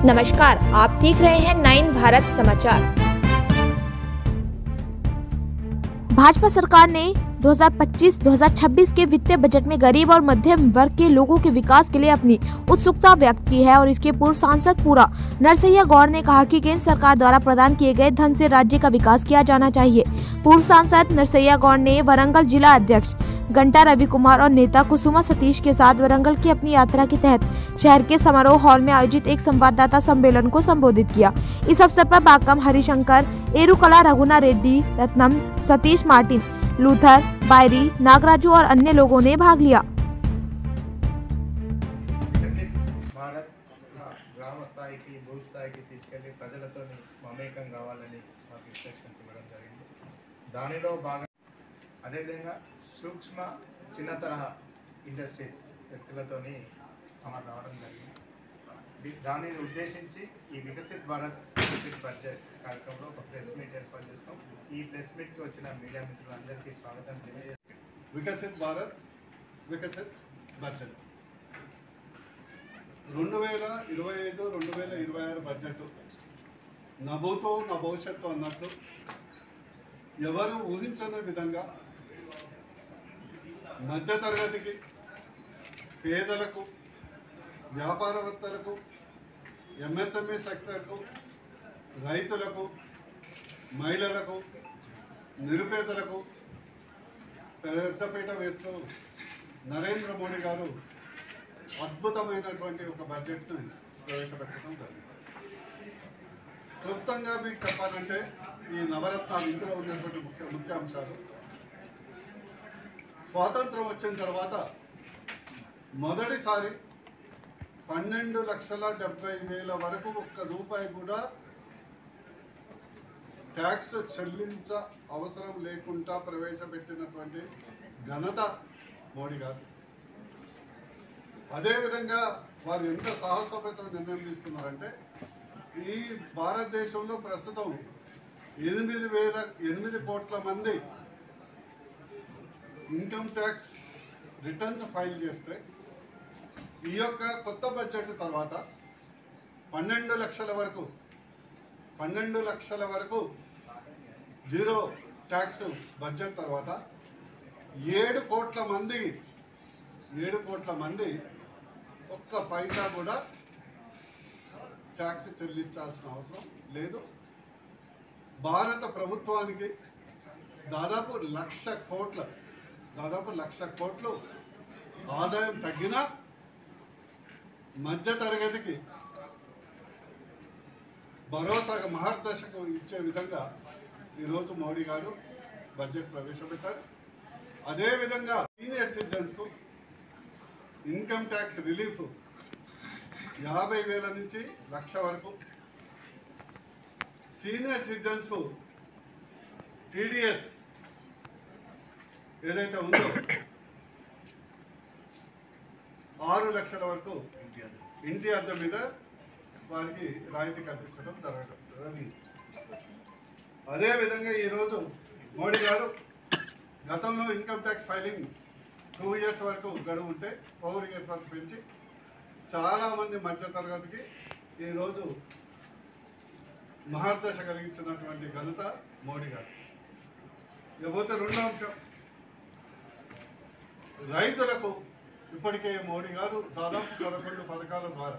नमस्कार, आप देख रहे हैं 9 भारत समाचार। भाजपा सरकार ने 2025-2026 के वित्तीय बजट में गरीब और मध्यम वर्ग के लोगों के विकास के लिए अपनी उत्सुकता व्यक्त की है और इसके पूर्व सांसद पूरा नरसैया गौड़ ने कहा कि केंद्र सरकार द्वारा प्रदान किए गए धन से राज्य का विकास किया जाना चाहिए। पूर्व सांसद नरसैया गौड़ ने वरंगल जिला अध्यक्ष घंटा रवि कुमार और नेता कुसुमा सतीश के साथ वरंगल की अपनी यात्रा के तहत शहर के समारोह हॉल में आयोजित एक संवाददाता सम्मेलन को संबोधित किया। इस अवसर पर बाकम हरिशंकर, एरुकला रघुना रेड्डी, रत्नम, सतीश मार्टिन, लूथर, बायरी, नागराजू और अन्य लोगों ने भाग लिया। గ్రామ స్థాయికి బూత్ స్థాయికి తీసుకెళ్లి ప్రజలతో మమేకం కావాలని మాకు ఇన్స్ట్రక్షన్స్ ఇవ్వడం జరిగింది। దానిలో భాగంగా అదేవిధంగా సూక్ష్మ చిన్న తరహా ఇండస్ట్రీస్ వ్యక్తులతోని సమావేశం రావడం జరిగింది। దానిని ఉద్దేశించి ఈ వికసిత్ భారత్ బడ్జెట్ కార్యక్రమంలో ఒక ప్రెస్ మీట్ ఏర్పాటు చేస్తాం। ఈ ప్రెస్ మీట్కి వచ్చిన మీడియా మిత్రులందరికీ స్వాగతం తెలియజేస్తాం। వికసిత్ భారత్ వికసిత్ బడ్జెట్ 2025-2026 బడ్జెట్ నభూతో నా భవిష్యత్తు అన్నట్టు ఎవరు ఊహించని విధంగా మధ్యతరగతికి, పేదలకు, వ్యాపారవేత్తలకు, ఎంఎస్ఎంఈ సెక్టర్కు, రైతులకు, మహిళలకు, నిరుపేదలకు పెద్దపీట వేస్తూ నరేంద్ర మోడీ గారు అద్భుతమైనటువంటి ఒక బడ్జెట్ను ప్రవేశపెట్టడం జరిగింది। క్లుప్తంగా మీకు చెప్పాలంటే ఈ నవరత్నాలు ఇందులో ఉన్నటువంటి ముఖ్య అంశాలు, స్వాతంత్రం వచ్చిన తర్వాత మొదటిసారి 12,70,000 వరకు ఒక్క రూపాయి కూడా ట్యాక్స్ చెల్లించ అవసరం లేకుండా ప్రవేశపెట్టినటువంటి ఘనత మోడీ గారు। అదేవిధంగా వారు ఎంత సాహసోపేత నిర్ణయం తీసుకున్నారంటే ఈ భారతదేశంలో ప్రస్తుతం 8 కోట్ల మంది ఇన్కమ్ ట్యాక్స్ రిటర్న్స్ ఫైల్ చేస్తే ఈ యొక్క కొత్త బడ్జెట్ తర్వాత 12 లక్షల వరకు జీరో ట్యాక్స్ బడ్జెట్ తర్వాత 7 కోట్ల మంది ఒక్క పైసా కూడా ట్యాక్స్ చెల్లించాల్సిన అవసరం లేదు। భారత ప్రభుత్వానికి దాదాపు 1,00,00,000 కోట్లు ఆదాయం తగ్గిన మధ్యతరగతికి భరోసాగా మహర్దశకు ఇచ్చే విధంగా ఈరోజు మోడీ గారు బడ్జెట్ ప్రవేశపెట్టారు। అదేవిధంగా సీనియర్ సిటిజన్స్కు ఇన్కమ్ ట్యాక్స్ రిలీఫ్ 50,000 నుంచి 1,00,000 వరకు, సీనియర్ సిటిజన్స్కు టీడీఎస్ ఏదైతే ఉందో 6 లక్షల వరకు ఇంటి అద్దె మీద వారికి రాయితీ కల్పించడం జరగదు। అదేవిధంగా ఈరోజు మోడీ గారు గతంలో ఇన్కమ్ ట్యాక్స్ ఫైలింగ్ 2 ఇయర్స్ వరకు గడువు ఉంటే 4 ఇయర్స్ వరకు పెంచి చాలామంది మధ్యతరగతికి ఈరోజు మహర్దశ కలిగించినటువంటి ఘనత మోడీ గారు। ఇకపోతే రెండో అంశం, రైతులకు ఇప్పటికే మోడీ గారు దాదాపు 11 పథకాల ద్వారా